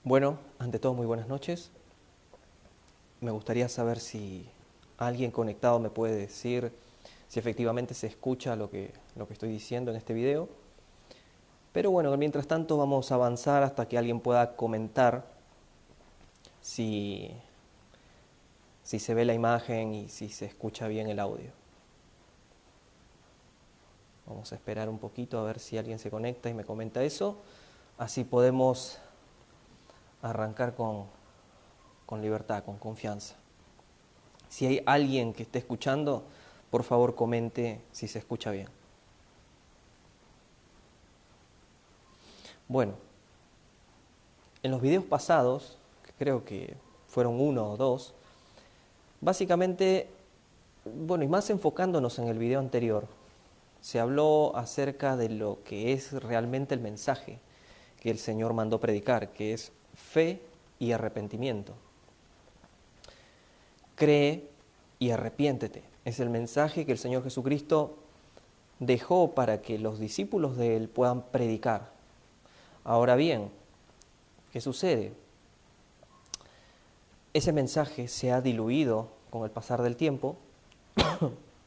Bueno, ante todo, muy buenas noches. Me gustaría saber si alguien conectado me puede decir si efectivamente se escucha lo que estoy diciendo en este video. Pero bueno, mientras tanto vamos a avanzar hasta que alguien pueda comentar si, si se ve la imagen y si se escucha bien el audio. Vamos a esperar un poquito a ver si alguien se conecta y me comenta eso. Así podemos arrancar con libertad, con confianza. Si hay alguien que esté escuchando, por favor comente si se escucha bien. Bueno, en los videos pasados, que creo que fueron uno o dos, básicamente, bueno, y más enfocándonos en el video anterior, se habló acerca de lo que es realmente el mensaje que el Señor mandó predicar, que es fe y arrepentimiento. Cree y arrepiéntete. Es el mensaje que el Señor Jesucristo dejó para que los discípulos de Él puedan predicar. Ahora bien, ¿qué sucede? Ese mensaje se ha diluido con el pasar del tiempo,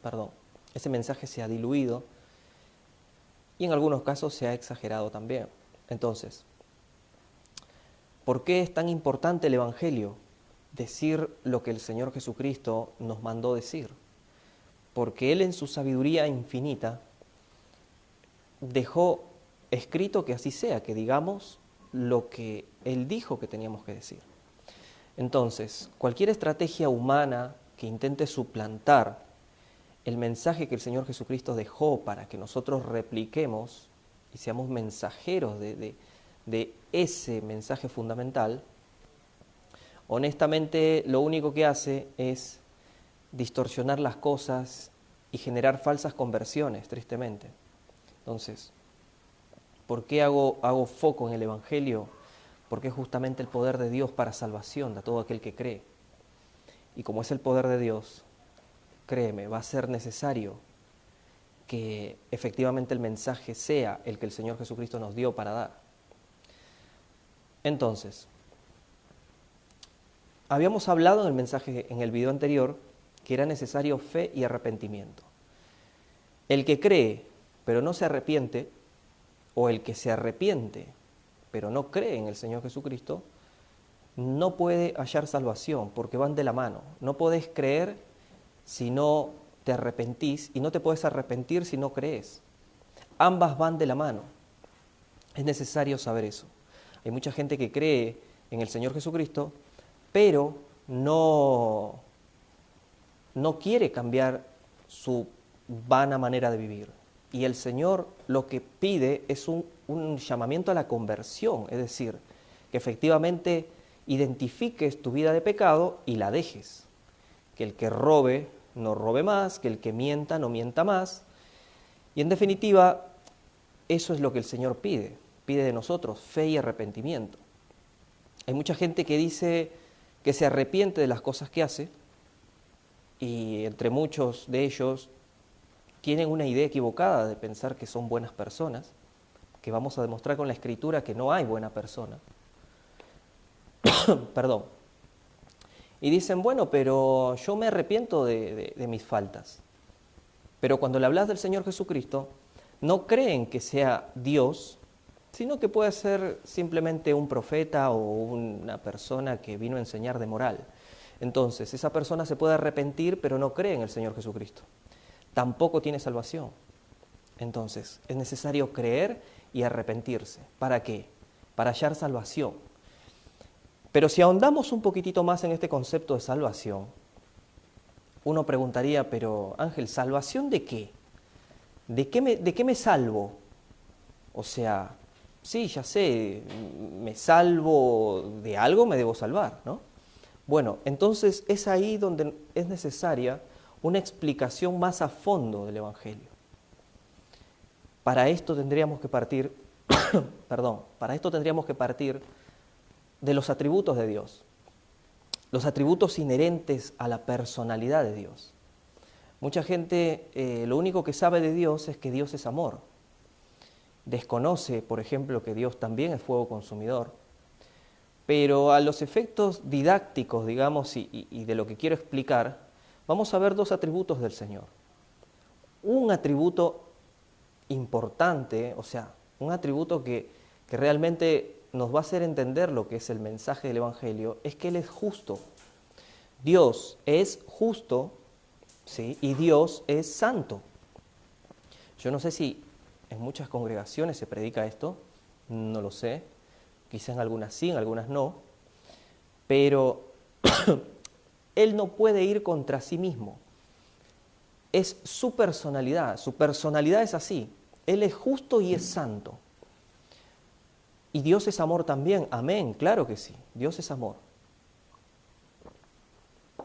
perdón, ese mensaje se ha diluido y en algunos casos se ha exagerado también. Entonces, ¿por qué es tan importante el Evangelio? Decir lo que el Señor Jesucristo nos mandó decir. Porque Él en su sabiduría infinita dejó escrito que así sea, que digamos lo que Él dijo que teníamos que decir. Entonces, cualquier estrategia humana que intente suplantar el mensaje que el Señor Jesucristo dejó para que nosotros repliquemos y seamos mensajeros de ese mensaje fundamental, honestamente lo único que hace es distorsionar las cosas y generar falsas conversiones, tristemente. Entonces, ¿por qué hago foco en el Evangelio? Porque es justamente el poder de Dios para salvación de todo aquel que cree. Y como es el poder de Dios, créeme, va a ser necesario que efectivamente el mensaje sea el que el Señor Jesucristo nos dio para dar. Entonces, habíamos hablado en el mensaje, en el video anterior, que era necesario fe y arrepentimiento. El que cree, pero no se arrepiente, o el que se arrepiente, pero no cree en el Señor Jesucristo, no puede hallar salvación, porque van de la mano. No podés creer si no te arrepentís, y no te puedes arrepentir si no crees. Ambas van de la mano. Es necesario saber eso. Hay mucha gente que cree en el Señor Jesucristo, pero no quiere cambiar su vana manera de vivir. Y el Señor lo que pide es un llamamiento a la conversión, es decir, que efectivamente identifiques tu vida de pecado y la dejes. Que el que robe no robe más, que el que mienta no mienta más. Y en definitiva, eso es lo que el Señor pide de nosotros, fe y arrepentimiento. Hay mucha gente que dice que se arrepiente de las cosas que hace, y entre muchos de ellos tienen una idea equivocada de pensar que son buenas personas, que vamos a demostrar con la Escritura que no hay buena persona. Perdón. Y dicen, bueno, pero yo me arrepiento de mis faltas. Pero cuando le hablas del Señor Jesucristo, no creen que sea Dios, sino que puede ser simplemente un profeta o una persona que vino a enseñar de moral. Entonces, esa persona se puede arrepentir, pero no cree en el Señor Jesucristo. Tampoco tiene salvación. Entonces, es necesario creer y arrepentirse. ¿Para qué? Para hallar salvación. Pero si ahondamos un poquitito más en este concepto de salvación, uno preguntaría, pero Ángel, ¿salvación de qué? ¿De qué me salvo? O sea, sí, ya sé, me salvo de algo, me debo salvar, ¿no? Bueno, entonces es ahí donde es necesaria una explicación más a fondo del Evangelio. Para esto tendríamos que partir, para esto tendríamos que partir de los atributos de Dios, los atributos inherentes a la personalidad de Dios. Mucha gente lo único que sabe de Dios es que Dios es amor. Desconoce, por ejemplo, que Dios también es fuego consumidor. Pero a los efectos didácticos, digamos, y de lo que quiero explicar, vamos a ver dos atributos del Señor. Un atributo importante, o sea, un atributo que realmente nos va a hacer entender lo que es el mensaje del Evangelio, es que Él es justo. Dios es justo, ¿sí? Y Dios es santo. Yo no sé si en muchas congregaciones se predica esto, no lo sé, quizás en algunas sí, en algunas no, pero Él no puede ir contra sí mismo. Es su personalidad es así. Él es justo y es santo. Y Dios es amor también, amén, claro que sí, Dios es amor.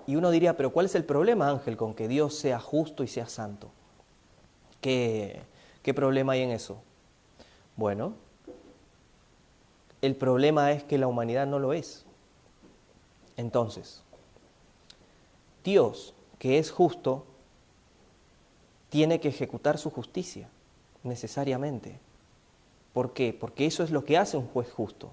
Y uno diría, pero ¿cuál es el problema, Ángel, con que Dios sea justo y sea santo? ¿Qué problema hay en eso? Bueno, el problema es que la humanidad no lo es. Entonces, Dios, que es justo, tiene que ejecutar su justicia, necesariamente. ¿Por qué? Porque eso es lo que hace un juez justo.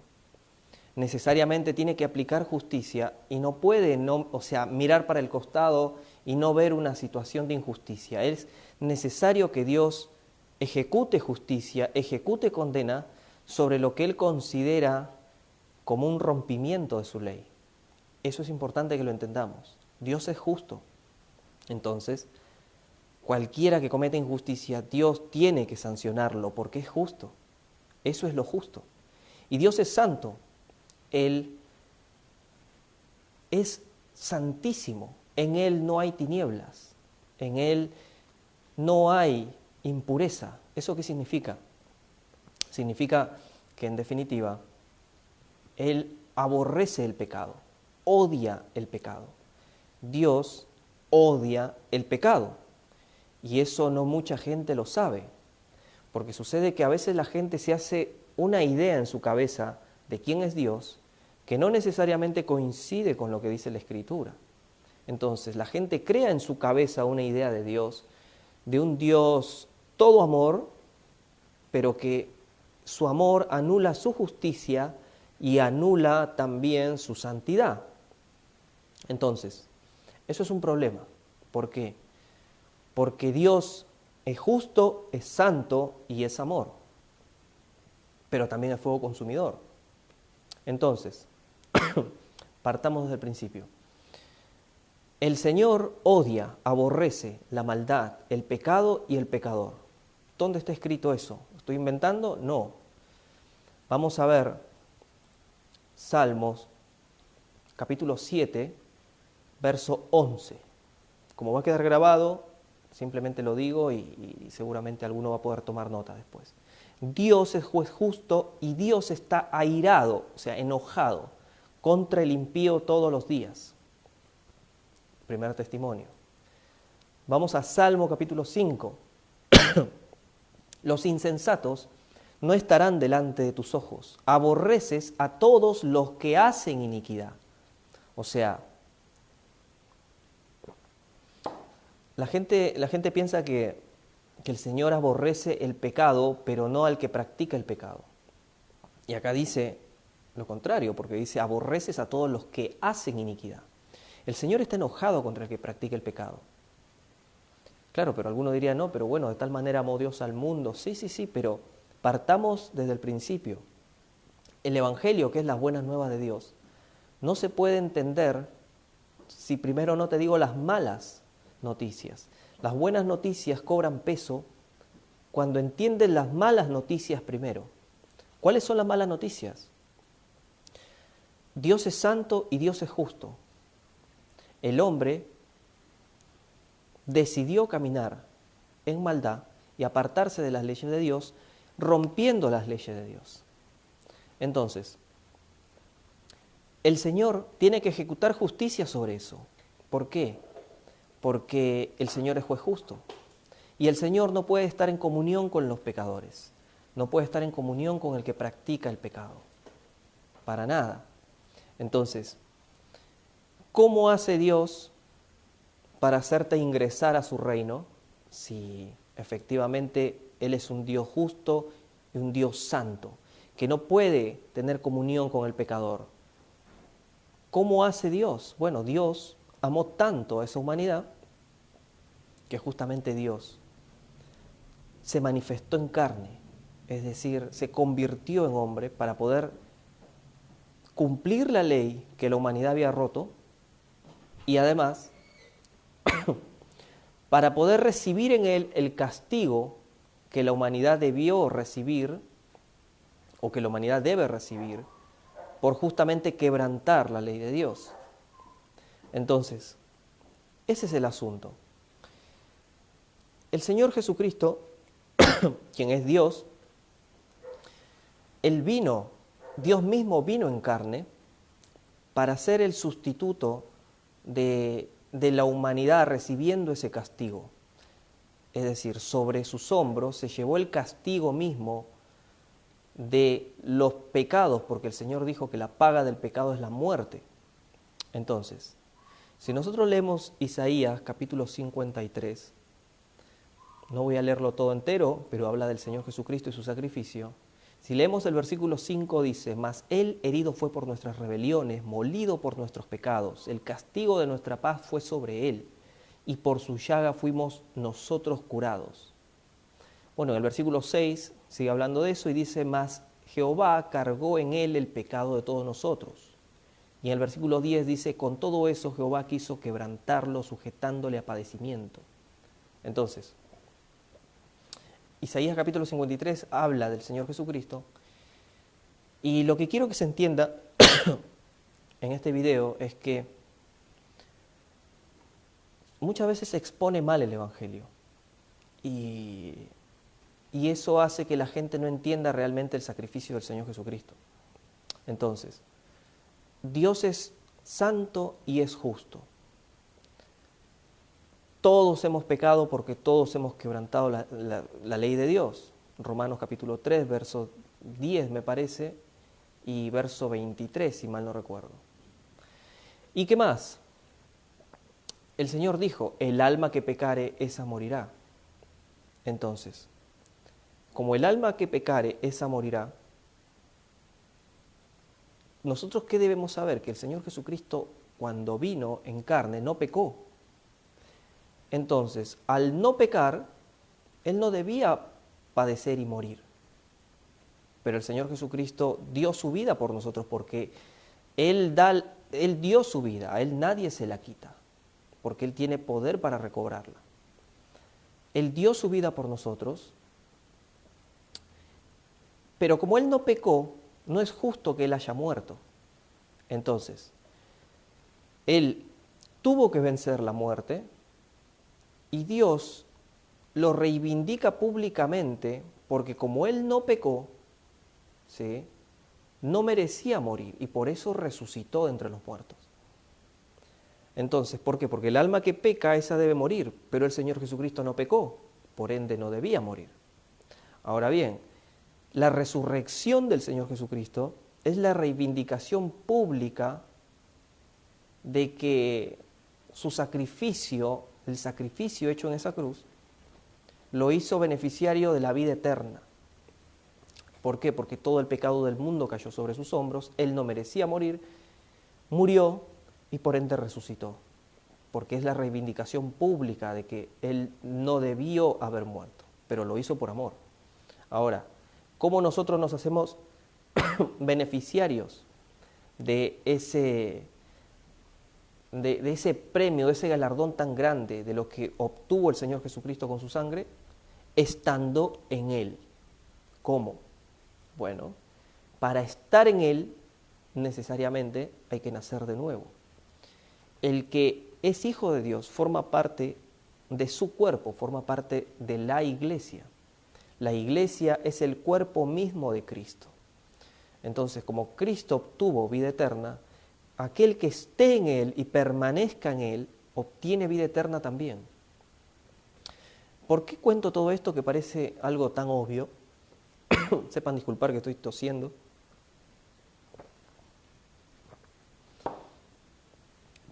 Necesariamente tiene que aplicar justicia y no puede mirar para el costado y no ver una situación de injusticia. Es necesario que Dios ejecute justicia, ejecute condena sobre lo que Él considera como un rompimiento de su ley. Eso es importante que lo entendamos. Dios es justo. Entonces, cualquiera que cometa injusticia, Dios tiene que sancionarlo porque es justo. Eso es lo justo. Y Dios es santo. Él es santísimo. En Él no hay tinieblas. En Él no hay impureza. ¿Eso qué significa? Significa que, en definitiva, Él aborrece el pecado, odia el pecado. Dios odia el pecado. Y eso no mucha gente lo sabe. Porque sucede que a veces la gente se hace una idea en su cabeza de quién es Dios, que no necesariamente coincide con lo que dice la Escritura. Entonces, la gente crea en su cabeza una idea de Dios, de un Dios todo amor, pero que su amor anula su justicia y anula también su santidad. Entonces, eso es un problema. ¿Por qué? Porque Dios es justo, es santo y es amor, pero también es fuego consumidor. Entonces, partamos desde el principio. El Señor odia, aborrece la maldad, el pecado y el pecador. ¿Dónde está escrito eso? ¿Estoy inventando? No. Vamos a ver Salmos, capítulo 7, verso 11. Como va a quedar grabado, simplemente lo digo y seguramente alguno va a poder tomar nota después. Dios es juez justo y Dios está airado, o sea, enojado, contra el impío todos los días. Primer testimonio. Vamos a Salmo capítulo 5. Los insensatos no estarán delante de tus ojos. Aborreces a todos los que hacen iniquidad. O sea, la gente piensa que el Señor aborrece el pecado, pero no al que practica el pecado. Y acá dice lo contrario, porque dice, aborreces a todos los que hacen iniquidad. El Señor está enojado contra el que practica el pecado. Claro, pero alguno diría, no, pero bueno, de tal manera amó Dios al mundo. Sí, pero partamos desde el principio. El Evangelio, que es las buenas nuevas de Dios, no se puede entender si primero no te digo las malas noticias. Las buenas noticias cobran peso cuando entiendes las malas noticias primero. ¿Cuáles son las malas noticias? Dios es santo y Dios es justo. El hombre decidió caminar en maldad y apartarse de las leyes de Dios, rompiendo las leyes de Dios. Entonces, el Señor tiene que ejecutar justicia sobre eso. ¿Por qué? Porque el Señor es juez justo. Y el Señor no puede estar en comunión con los pecadores. No puede estar en comunión con el que practica el pecado. Para nada. Entonces, ¿cómo hace Dios para hacerte ingresar a su reino si efectivamente Él es un Dios justo y un Dios santo, que no puede tener comunión con el pecador? ¿Cómo hace Dios? Bueno, Dios amó tanto a esa humanidad que justamente Dios se manifestó en carne, es decir, se convirtió en hombre para poder cumplir la ley que la humanidad había roto y además para poder recibir en él el castigo que la humanidad debió recibir o que la humanidad debe recibir por justamente quebrantar la ley de Dios. Entonces, ese es el asunto. El Señor Jesucristo, quien es Dios, Él vino, Dios mismo vino en carne para ser el sustituto de la humanidad recibiendo ese castigo. Es decir, sobre sus hombros se llevó el castigo mismo de los pecados, porque el Señor dijo que la paga del pecado es la muerte. Entonces, si nosotros leemos Isaías capítulo 53, no voy a leerlo todo entero, pero habla del Señor Jesucristo y su sacrificio. Si leemos el versículo 5 dice, mas Él herido fue por nuestras rebeliones, molido por nuestros pecados, el castigo de nuestra paz fue sobre Él, y por su llaga fuimos nosotros curados. Bueno, en el versículo 6 sigue hablando de eso y dice, mas Jehová cargó en Él el pecado de todos nosotros. Y en el versículo 10 dice, con todo eso Jehová quiso quebrantarlo, sujetándole a padecimiento. Entonces, Isaías capítulo 53 habla del Señor Jesucristo y lo que quiero que se entienda en este video es que muchas veces se expone mal el Evangelio y eso hace que la gente no entienda realmente el sacrificio del Señor Jesucristo. Entonces, Dios es santo y es justo. Todos hemos pecado porque todos hemos quebrantado la ley de Dios. Romanos capítulo 3, verso 10 me parece, y verso 23, si mal no recuerdo. ¿Y qué más? El Señor dijo, el alma que pecare, esa morirá. Entonces, como el alma que pecare, esa morirá, nosotros ¿qué debemos saber? Que el Señor Jesucristo, cuando vino en carne, no pecó. Entonces, al no pecar, Él no debía padecer y morir. Pero el Señor Jesucristo dio su vida por nosotros porque Él dio su vida, a Él nadie se la quita, porque Él tiene poder para recobrarla. Él dio su vida por nosotros, pero como Él no pecó, no es justo que Él haya muerto. Entonces, Él tuvo que vencer la muerte, y Dios lo reivindica públicamente porque como Él no pecó, ¿sí?, no merecía morir y por eso resucitó de entre los muertos. Entonces, ¿por qué? Porque el alma que peca, esa debe morir, pero el Señor Jesucristo no pecó, por ende no debía morir. Ahora bien, la resurrección del Señor Jesucristo es la reivindicación pública de que su sacrificio, el sacrificio hecho en esa cruz, lo hizo beneficiario de la vida eterna. ¿Por qué? Porque todo el pecado del mundo cayó sobre sus hombros, Él no merecía morir, murió y por ende resucitó, porque es la reivindicación pública de que Él no debió haber muerto, pero lo hizo por amor. Ahora, ¿cómo nosotros nos hacemos beneficiarios de ese premio, de ese galardón tan grande de lo que obtuvo el Señor Jesucristo con su sangre? Estando en Él. ¿Cómo? Bueno, para estar en Él necesariamente hay que nacer de nuevo. El que es hijo de Dios forma parte de su cuerpo, forma parte de la iglesia. La iglesia es el cuerpo mismo de Cristo. Entonces, como Cristo obtuvo vida eterna, aquel que esté en Él y permanezca en Él, obtiene vida eterna también. ¿Por qué cuento todo esto que parece algo tan obvio? Sepan disculpar que estoy tosiendo.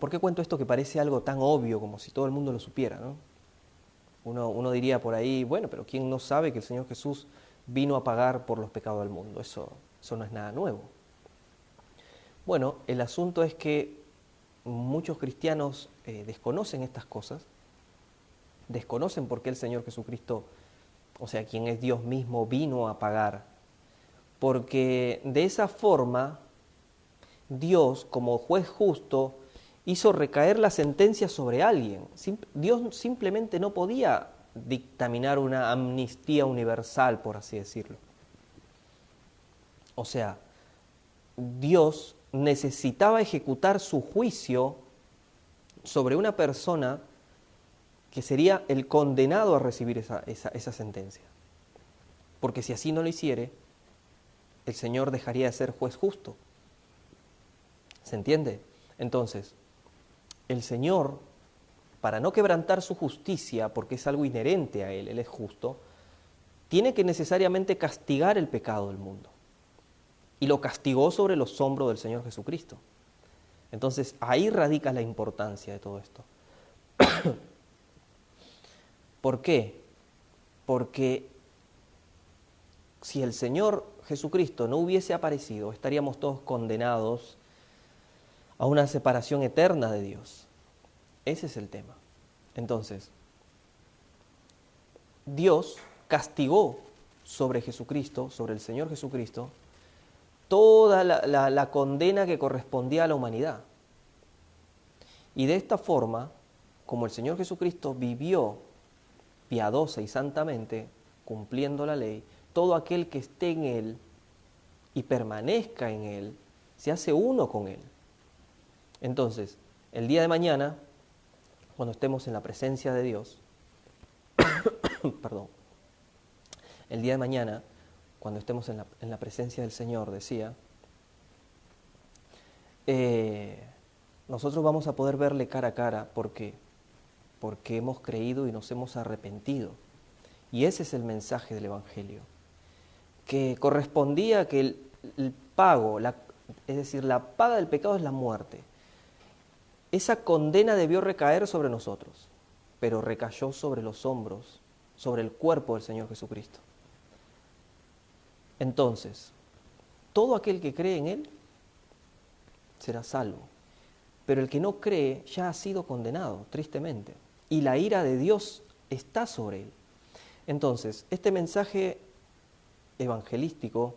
¿Por qué cuento esto que parece algo tan obvio como si todo el mundo lo supiera, ¿no? Uno diría por ahí, bueno, pero ¿quién no sabe que el Señor Jesús vino a pagar por los pecados del mundo? Eso no es nada nuevo. Bueno, el asunto es que muchos cristianos desconocen estas cosas, desconocen por qué el Señor Jesucristo, o sea, quien es Dios mismo, vino a pagar. Porque de esa forma, Dios, como juez justo, hizo recaer la sentencia sobre alguien. Dios simplemente no podía dictaminar una amnistía universal, por así decirlo. O sea, Dios necesitaba ejecutar su juicio sobre una persona que sería el condenado a recibir esa sentencia. Porque si así no lo hiciere, el Señor dejaría de ser juez justo. ¿Se entiende? Entonces, el Señor, para no quebrantar su justicia, porque es algo inherente a Él es justo, tiene que necesariamente castigar el pecado del mundo. Y lo castigó sobre los hombros del Señor Jesucristo. Entonces, ahí radica la importancia de todo esto. ¿Por qué? Porque si el Señor Jesucristo no hubiese aparecido, estaríamos todos condenados a una separación eterna de Dios. Ese es el tema. Entonces, Dios castigó sobre Jesucristo, sobre el Señor Jesucristo, toda la condena que correspondía a la humanidad. Y de esta forma, como el Señor Jesucristo vivió piadosa y santamente, cumpliendo la ley, todo aquel que esté en Él y permanezca en Él, se hace uno con Él. Entonces, el día de mañana, cuando estemos en la presencia de Dios, perdón, el día de mañana, cuando estemos en la presencia del Señor, decía, nosotros vamos a poder verle cara a cara porque hemos creído y nos hemos arrepentido. Y ese es el mensaje del Evangelio, que correspondía que el pago, es decir, la paga del pecado es la muerte. Esa condena debió recaer sobre nosotros, pero recayó sobre los hombros, sobre el cuerpo del Señor Jesucristo. Entonces, todo aquel que cree en Él será salvo, pero el que no cree ya ha sido condenado, tristemente, y la ira de Dios está sobre él. Entonces, este mensaje evangelístico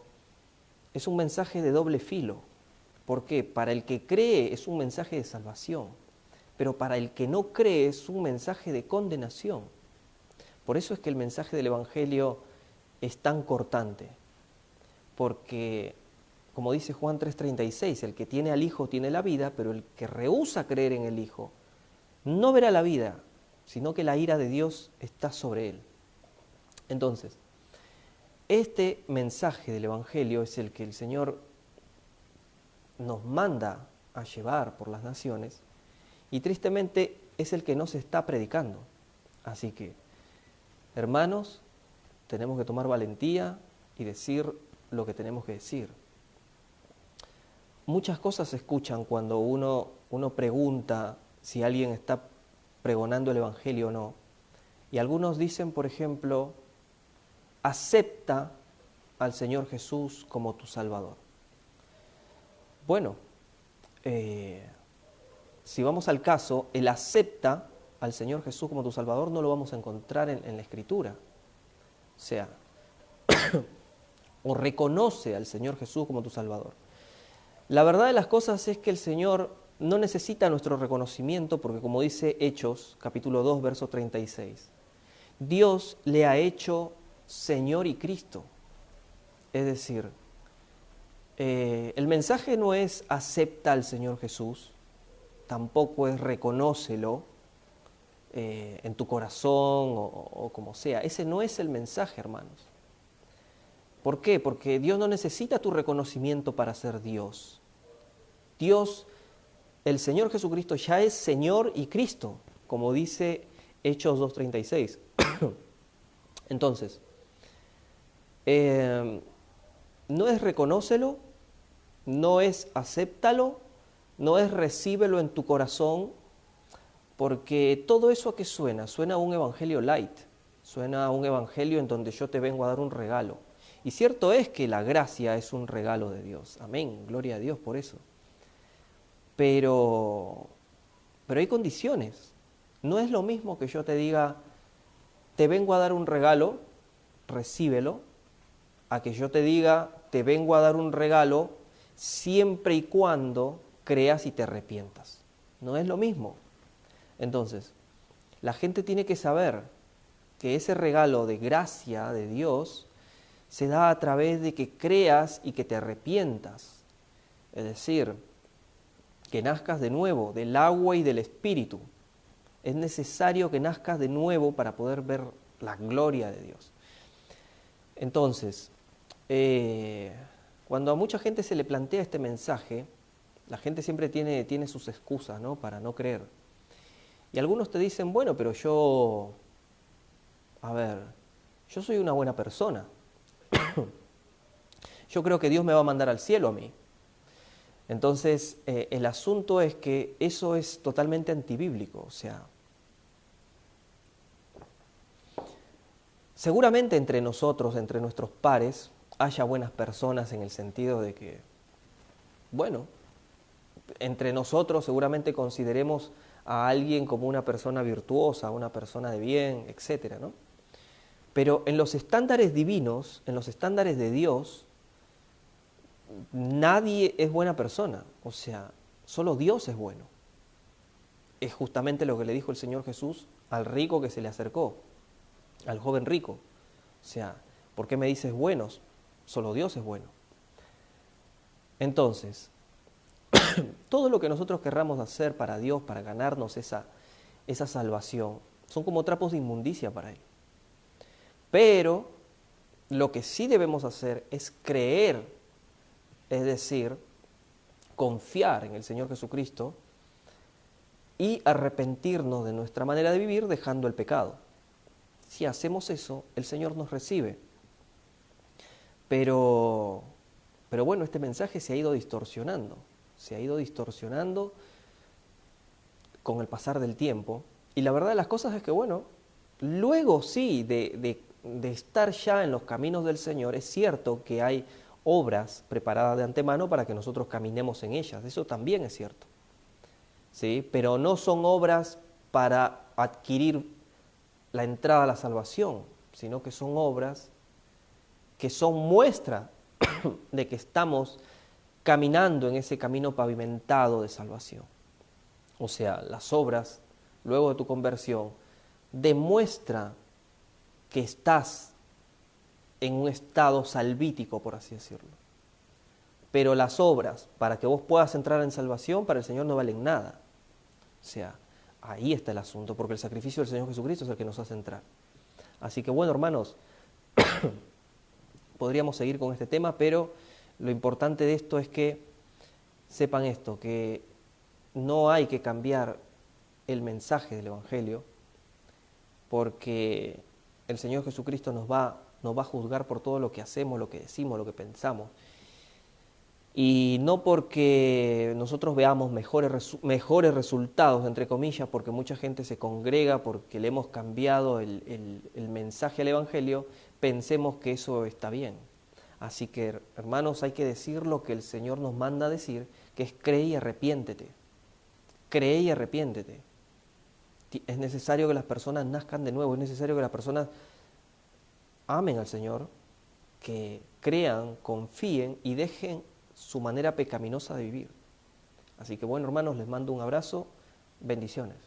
es un mensaje de doble filo. ¿Por qué? Para el que cree es un mensaje de salvación, pero para el que no cree es un mensaje de condenación. Por eso es que el mensaje del Evangelio es tan cortante, porque, como dice Juan 3:36, el que tiene al Hijo tiene la vida, pero el que rehúsa creer en el Hijo no verá la vida, sino que la ira de Dios está sobre él. Entonces, este mensaje del Evangelio es el que el Señor nos manda a llevar por las naciones y tristemente es el que no se está predicando. Así que, hermanos, tenemos que tomar valentía y decir lo que tenemos que decir. Muchas cosas se escuchan cuando uno pregunta si alguien está pregonando el Evangelio o no. Y algunos dicen, por ejemplo, acepta al Señor Jesús como tu Salvador. Bueno, si vamos al caso, el acepta al Señor Jesús como tu Salvador no lo vamos a encontrar en la Escritura. O sea, o reconoce al Señor Jesús como tu Salvador. La verdad de las cosas es que el Señor no necesita nuestro reconocimiento porque, como dice Hechos, capítulo 2, verso 36, Dios le ha hecho Señor y Cristo. Es decir, el mensaje no es acepta al Señor Jesús, tampoco es reconócelo en tu corazón o como sea. Ese no es el mensaje, hermanos. ¿Por qué? Porque Dios no necesita tu reconocimiento para ser Dios. Dios, el Señor Jesucristo, ya es Señor y Cristo, como dice Hechos 2:36. Entonces, no es reconócelo, no es acéptalo, no es recíbelo en tu corazón, porque todo eso a qué suena a un evangelio light, suena a un evangelio en donde yo te vengo a dar un regalo. Y cierto es que la gracia es un regalo de Dios, amén, gloria a Dios por eso. pero hay condiciones. No es lo mismo que yo te diga, te vengo a dar un regalo, recíbelo, a que yo te diga, te vengo a dar un regalo siempre y cuando creas y te arrepientas. No es lo mismo. Entonces, la gente tiene que saber que ese regalo de gracia de Dios se da a través de que creas y que te arrepientas. Es decir, que nazcas de nuevo del agua y del Espíritu. Es necesario que nazcas de nuevo para poder ver la gloria de Dios. Entonces, cuando a mucha gente se le plantea este mensaje, la gente siempre tiene sus excusas, ¿no?, para no creer. Y algunos te dicen, bueno, pero yo soy una buena persona. Yo creo que Dios me va a mandar al cielo a mí. Entonces, el asunto es que eso es totalmente antibíblico. O sea, seguramente entre nosotros, entre nuestros pares, haya buenas personas en el sentido de que, bueno, entre nosotros seguramente consideremos a alguien como una persona virtuosa, una persona de bien, etcétera, ¿no? Pero en los estándares divinos, en los estándares de Dios, nadie es buena persona. O sea, solo Dios es bueno. Es justamente lo que le dijo el Señor Jesús al rico que se le acercó, al joven rico. O sea, ¿por qué me dices buenos? Solo Dios es bueno. Entonces, todo lo que nosotros querramos hacer para Dios, para ganarnos esa salvación, son como trapos de inmundicia para Él. Pero lo que sí debemos hacer es creer, es decir, confiar en el Señor Jesucristo y arrepentirnos de nuestra manera de vivir dejando el pecado. Si hacemos eso, el Señor nos recibe. Pero bueno, este mensaje se ha ido distorsionando con el pasar del tiempo. Y la verdad de las cosas es que, bueno, luego sí, de estar ya en los caminos del Señor, es cierto que hay obras preparadas de antemano para que nosotros caminemos en ellas. Eso también es cierto. ¿Sí? Pero no son obras para adquirir la entrada a la salvación, sino que son obras que son muestra de que estamos caminando en ese camino pavimentado de salvación. O sea, las obras, luego de tu conversión, demuestra que estás en un estado salvítico, por así decirlo. Pero las obras, para que vos puedas entrar en salvación, para el Señor no valen nada. O sea, ahí está el asunto, porque el sacrificio del Señor Jesucristo es el que nos hace entrar. Así que bueno, hermanos, podríamos seguir con este tema, pero lo importante de esto es que sepan esto, que no hay que cambiar el mensaje del Evangelio, porque el Señor Jesucristo nos va a juzgar por todo lo que hacemos, lo que decimos, lo que pensamos. Y no porque nosotros veamos mejores resultados, entre comillas, porque mucha gente se congrega, porque le hemos cambiado el mensaje al Evangelio, pensemos que eso está bien. Así que, hermanos, hay que decir lo que el Señor nos manda a decir, que es cree y arrepiéntete. Cree y arrepiéntete. Es necesario que las personas nazcan de nuevo, es necesario que las personas amen al Señor, que crean, confíen y dejen su manera pecaminosa de vivir. Así que bueno, hermanos, les mando un abrazo, bendiciones.